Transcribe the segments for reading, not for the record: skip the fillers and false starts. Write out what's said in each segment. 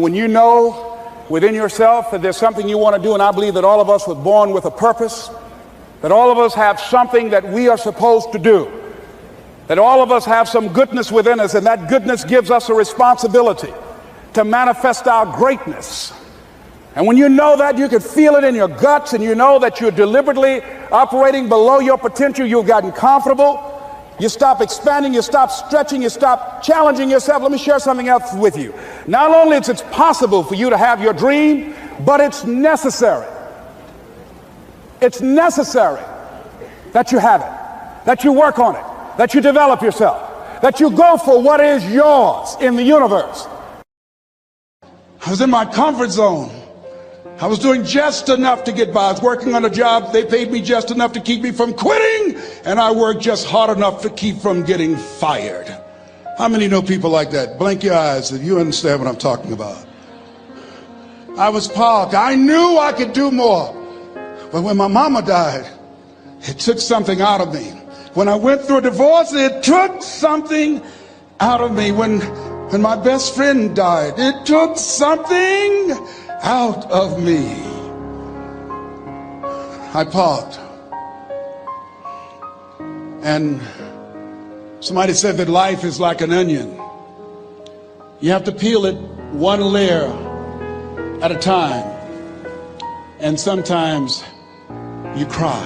when you know within yourself that there's something you want to do, and I believe that all of us were born with a purpose, that all of us have something that we are supposed to do, that all of us have some goodness within us, and that goodness gives us a responsibility to manifest our greatness. And when you know that, you can feel it in your guts, and you know that you're deliberately operating below your potential. You've gotten comfortable. You stop expanding, you stop stretching, you stop challenging yourself. Let me share something else with you. Not only is it possible for you to have your dream, but it's necessary. It's necessary that you have it, that you work on it, that you develop yourself, that you go for what is yours in the universe. I was in my comfort zone. I was doing just enough to get by. I was working on a job. They paid me just enough to keep me from quitting, and I worked just hard enough to keep from getting fired. How many know people like that? Blink your eyes if you understand what I'm talking about. I was parked. I knew I could do more. But when my mama died, it took something out of me. When I went through a divorce, it took something out of me. When my best friend died, it took something out of me. I parked. And somebody said that life is like an onion. You have to peel it one layer at a time. And sometimes you cry.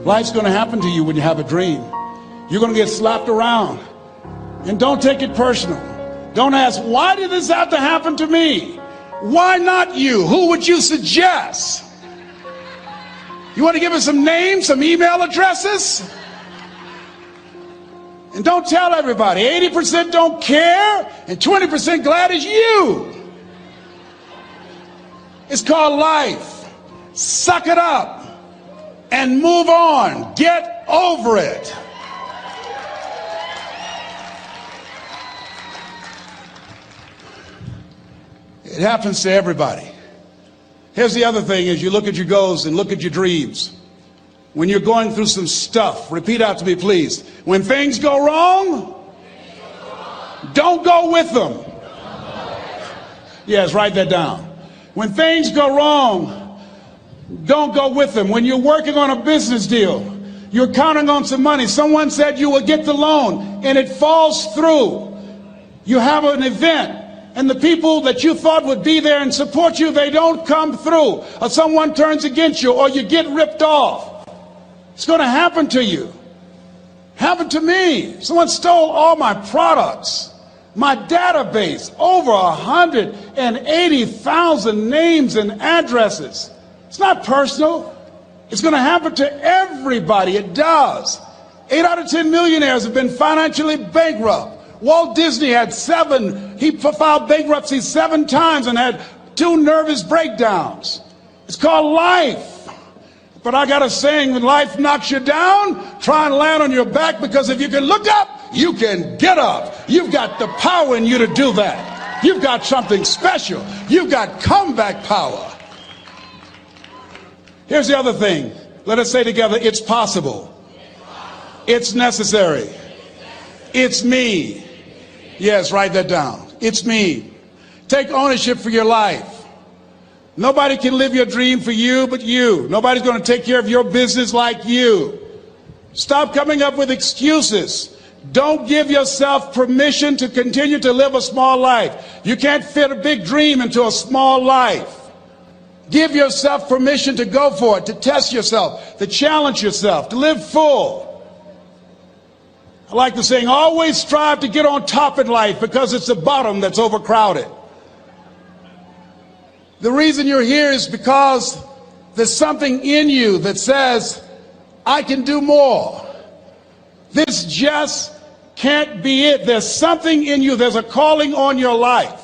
Life's going to happen to you when you have a dream. You're going to get slapped around. And don't take it personal. Don't ask, why did this have to happen to me? Why not you? Who would you suggest? You want to give us some names, some email addresses? And don't tell everybody. 80% don't care and 20% glad it's you. It's called life. Suck it up and move on. Get over it. It happens to everybody. Here's the other thing: as you look at your goals and look at your dreams, when you're going through some stuff, repeat out to me, please. When things go wrong, don't go with them. Yes, write that down. When things go wrong, don't go with them. When you're working on a business deal, you're counting on some money. Someone said you will get the loan and it falls through. You have an event, and the people that you thought would be there and support you, they don't come through. Or someone turns against you, or you get ripped off. It's going to happen to you. Happened to me. Someone stole all my products, my database, over 180,000 names and addresses. It's not personal. It's going to happen to everybody. It does. 8 out of 10 millionaires have been financially bankrupt. Walt Disney had he filed bankruptcy 7 times and had 2 nervous breakdowns. It's called life. But I got a saying: when life knocks you down, try and land on your back, because if you can look up, you can get up. You've got the power in you to do that. You've got something special. You've got comeback power. Here's the other thing. Let us say together, it's possible. It's necessary. It's me. Yes, write that down. It's me. Take ownership for your life. Nobody can live your dream for you but you. Nobody's going to take care of your business like you. Stop coming up with excuses. Don't give yourself permission to continue to live a small life. You can't fit a big dream into a small life. Give yourself permission to go for it, to test yourself, to challenge yourself, to live full. I like the saying, always strive to get on top in life, because it's the bottom that's overcrowded. The reason you're here is because there's something in you that says, I can do more. This just can't be it. There's something in you. There's a calling on your life.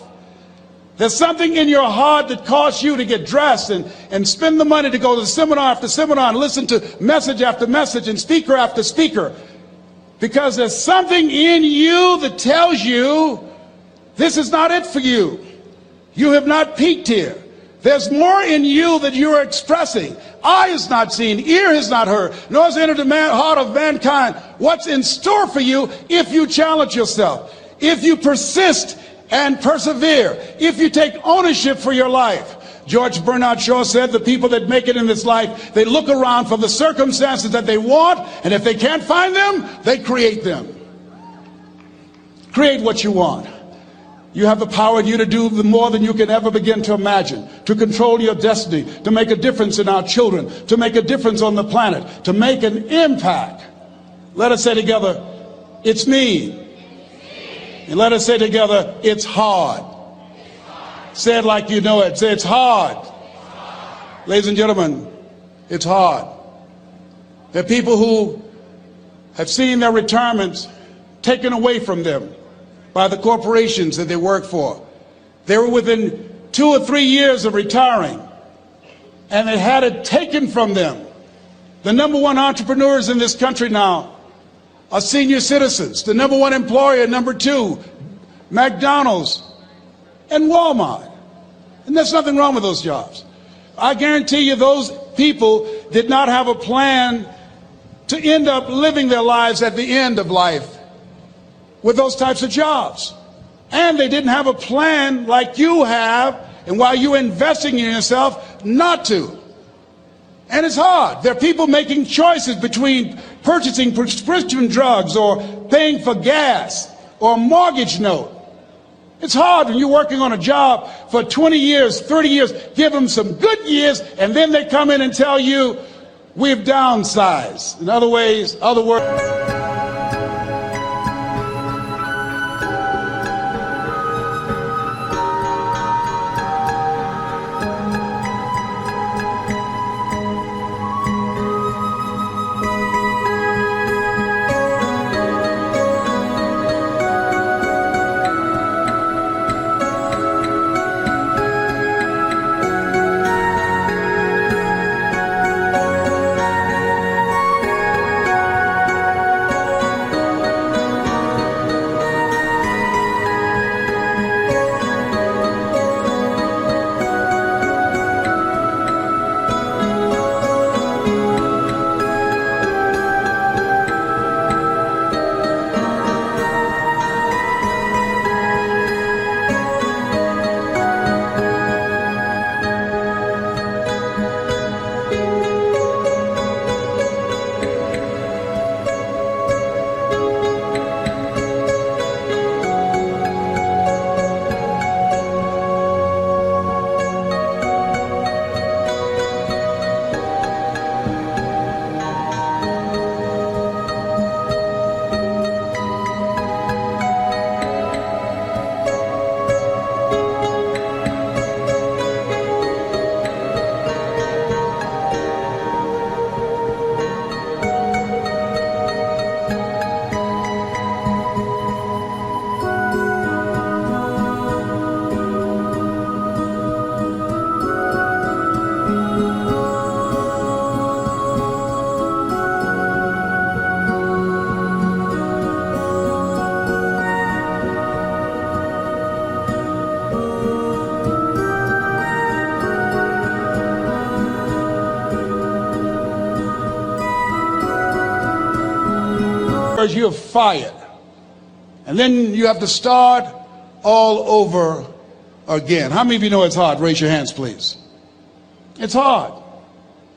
There's something in your heart that caused you to get dressed and spend the money to go to seminar after seminar and listen to message after message and speaker after speaker. Because there's something in you that tells you this is not it for you. You have not peaked here. There's more in you that you are expressing. Eye has not seen, ear has not heard, nor has entered the heart of mankind what's in store for you if you challenge yourself, if you persist and persevere, if you take ownership for your life. George Bernard Shaw said the people that make it in this life, they look around for the circumstances that they want, and if they can't find them, they create them. Create what you want. You have the power in you to do more than you can ever begin to imagine, to control your destiny, to make a difference in our children, to make a difference on the planet, to make an impact. Let us say together, it's me. And let us say together, it's hard. Say it like you know it. Say, it's hard. Ladies and gentlemen, it's hard. There are people who have seen their retirements taken away from them by the corporations that they work for. They were within 2 or 3 years of retiring, and they had it taken from them. The #1 entrepreneurs in this country now are senior citizens. The #1 employer, #2, McDonald's and Walmart. And there's nothing wrong with those jobs. I guarantee you those people did not have a plan to end up living their lives at the end of life with those types of jobs. And they didn't have a plan like you have, and while you're investing in yourself, not to. And it's hard. There are people making choices between purchasing prescription drugs or paying for gas or a mortgage note. It's hard when you're working on a job for 20 years, 30 years, give them some good years, and then they come in and tell you, we've downsized. In other words, you're fired. And then you have to start all over again. How many of you know it's hard? Raise your hands, please. It's hard.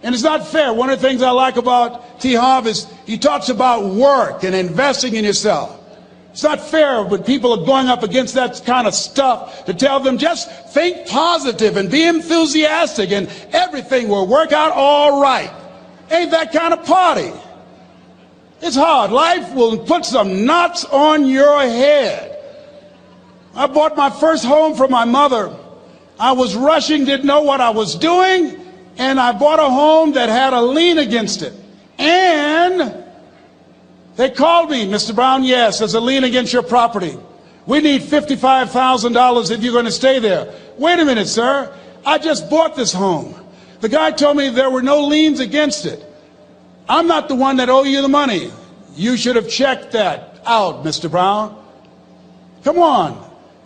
And it's not fair. One of the things I like about T. Harv is he talks about work and investing in yourself. It's not fair when people are going up against that kind of stuff to tell them just think positive and be enthusiastic and everything will work out all right. Ain't that kind of party. It's hard. Life will put some knots on your head. I bought my first home for my mother. I was rushing, didn't know what I was doing, and I bought a home that had a lien against it. And they called me, Mr. Brown, yes, there's a lien against your property. We need $55,000 if you're going to stay there. Wait a minute, sir. I just bought this home. The guy told me there were no liens against it. I'm not the one that owe you the money. You should have checked that out, Mr. Brown. Come on.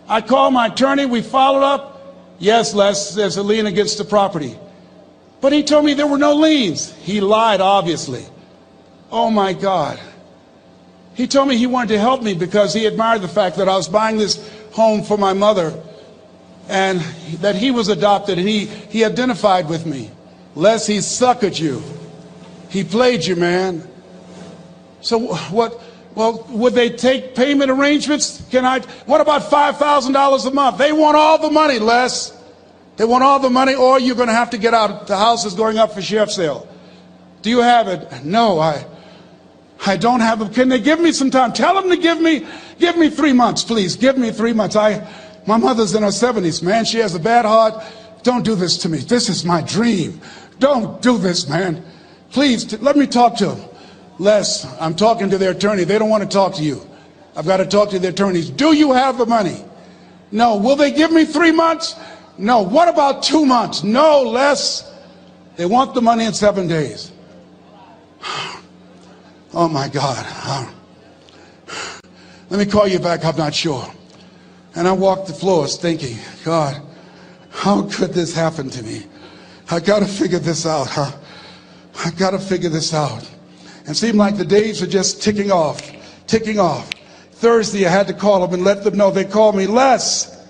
I called my attorney. We followed up. Yes, Les, there's a lien against the property. But he told me there were no liens. He lied, obviously. Oh, my God. He told me he wanted to help me because he admired the fact that I was buying this home for my mother, and that he was adopted, and he identified with me. Les, he suckered you. He played you, man. So what? Well, would they take payment arrangements? What about $5,000 a month? They want all the money, Les. They want all the money, or you're going to have to get out. The house is going up for sheriff's sale. Do you have it? No, I don't have it. Can they give me some time? Tell them to give me 3 months, please. Give me 3 months. My mother's in her 70s, man. She has a bad heart. Don't do this to me. This is my dream. Don't do this, man. Please, let me talk to them. Les, I'm talking to their attorney. They don't want to talk to you. I've got to talk to the attorneys. Do you have the money? No. Will they give me 3 months? No. What about 2 months? No, Les. They want the money in 7 days. Oh, my God. Let me call you back. I'm not sure. And I walked the floors thinking, God, how could this happen to me? I got to figure this out. I got to figure this out. And it seemed like the days were just ticking off, ticking off. Thursday, I had to call them and let them know. They called me, Les,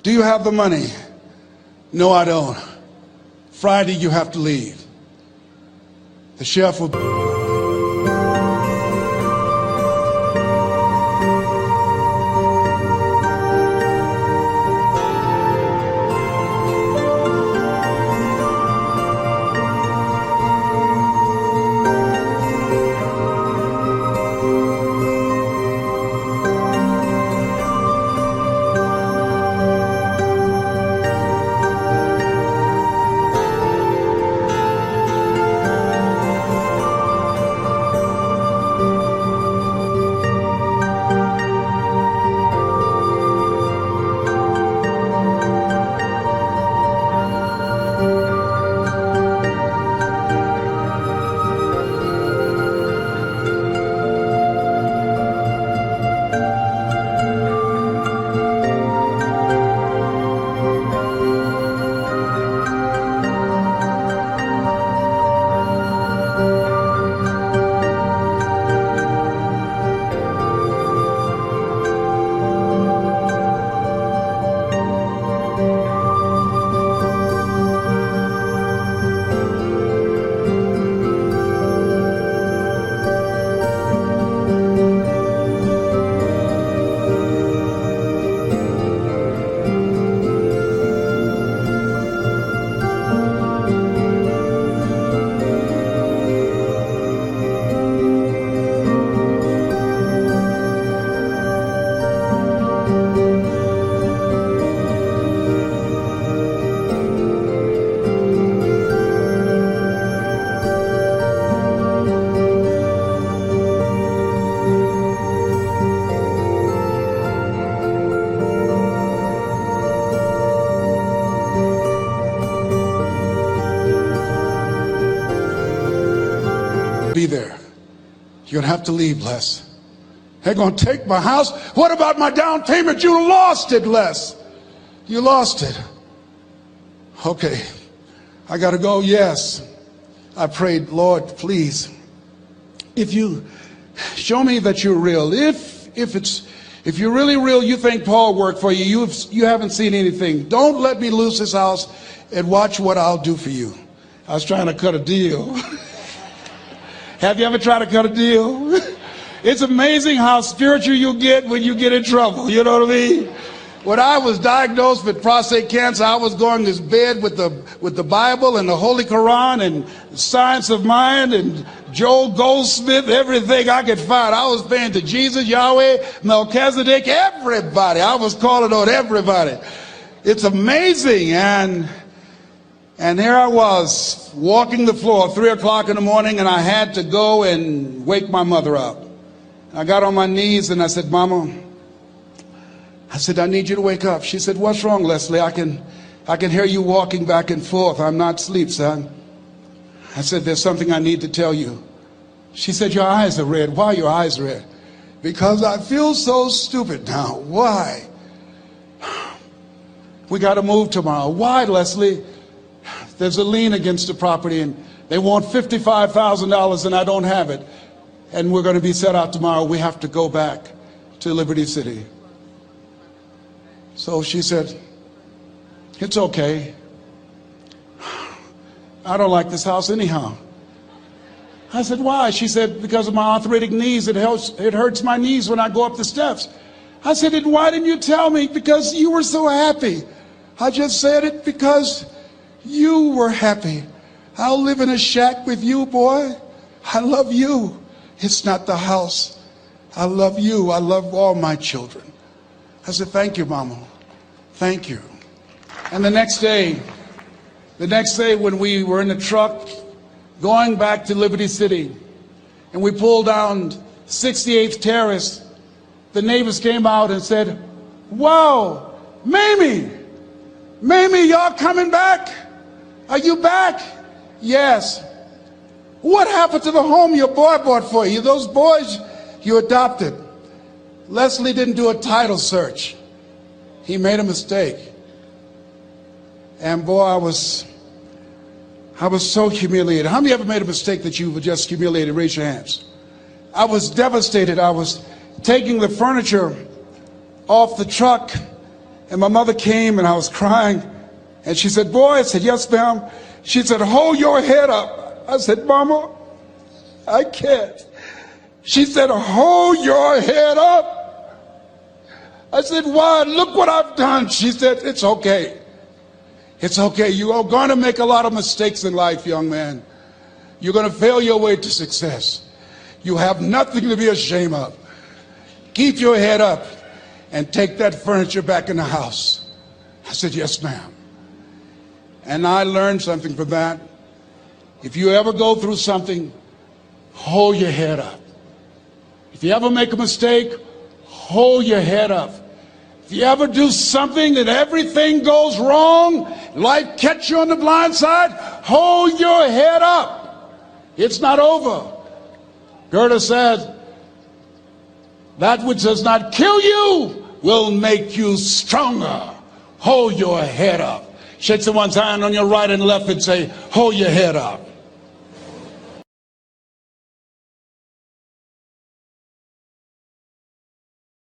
do you have the money? No, I don't. Friday, you have to leave. The sheriff will... be there. You're going to have to leave, Les. They're going to take my house. What about my down payment? You lost it, Les. You lost it. Okay. I got to go. Yes. I prayed, Lord, please, if you show me that you're real, if you're really real, you think Paul worked for you, you haven't seen anything. Don't let me lose this house and watch what I'll do for you. I was trying to cut a deal. Have you ever tried to cut a deal? It's amazing how spiritual you get when you get in trouble. You know what I mean? When I was diagnosed with prostate cancer, I was going to bed with the Bible and the Holy Quran and Science of Mind and Joel Goldsmith, everything I could find. I was praying to Jesus, Yahweh, Melchizedek, everybody. I was calling on everybody. It's amazing. And here I was walking the floor 3 o'clock in the morning, and I had to go and wake my mother up. I got on my knees and I said, Mama, I need you to wake up. She said, what's wrong, Leslie? I can hear you walking back and forth. I'm not asleep, son. I said, there's something I need to tell you. She said, your eyes are red. Why are your eyes red? Because I feel so stupid now. Why? We got to move tomorrow. Why, Leslie? There's a lien against the property and they want $55,000 and I don't have it. And we're going to be set out tomorrow. We have to go back to Liberty City. So she said, it's okay. I don't like this house anyhow. I said, why? She said, because of my arthritic knees, it hurts my knees when I go up the steps. I said, and why didn't you tell me? Because you were so happy. I just said it because you were happy. I'll live in a shack with you, boy. I love you. It's not the house. I love you. I love all my children. I said, thank you, Mama. Thank you. And the next day when we were in the truck going back to Liberty City and we pulled down 68th Terrace, the neighbors came out and said, wow, Mamie, y'all coming back? Are you back? Yes. What happened to the home your boy bought for you? Those boys you adopted. Leslie didn't do a title search. He made a mistake. And boy, I was so humiliated. How many ever made a mistake that you were just humiliated? Raise your hands. I was devastated. I was taking the furniture off the truck, and my mother came, and I was crying. And she said, boy, I said, yes, ma'am. She said, hold your head up. I said, Mama, I can't. She said, hold your head up. I said, why? Look what I've done. She said, it's okay. It's okay. You are going to make a lot of mistakes in life, young man. You're going to fail your way to success. You have nothing to be ashamed of. Keep your head up and take that furniture back in the house. I said, yes, ma'am. And I learned something from that. If you ever go through something, hold your head up. If you ever make a mistake, hold your head up. If you ever do something that everything goes wrong, life catch you on the blind side, hold your head up. It's not over. Goethe said, that which does not kill you will make you stronger. Hold your head up. Shake someone's hand on your right and left and say, hold your head up.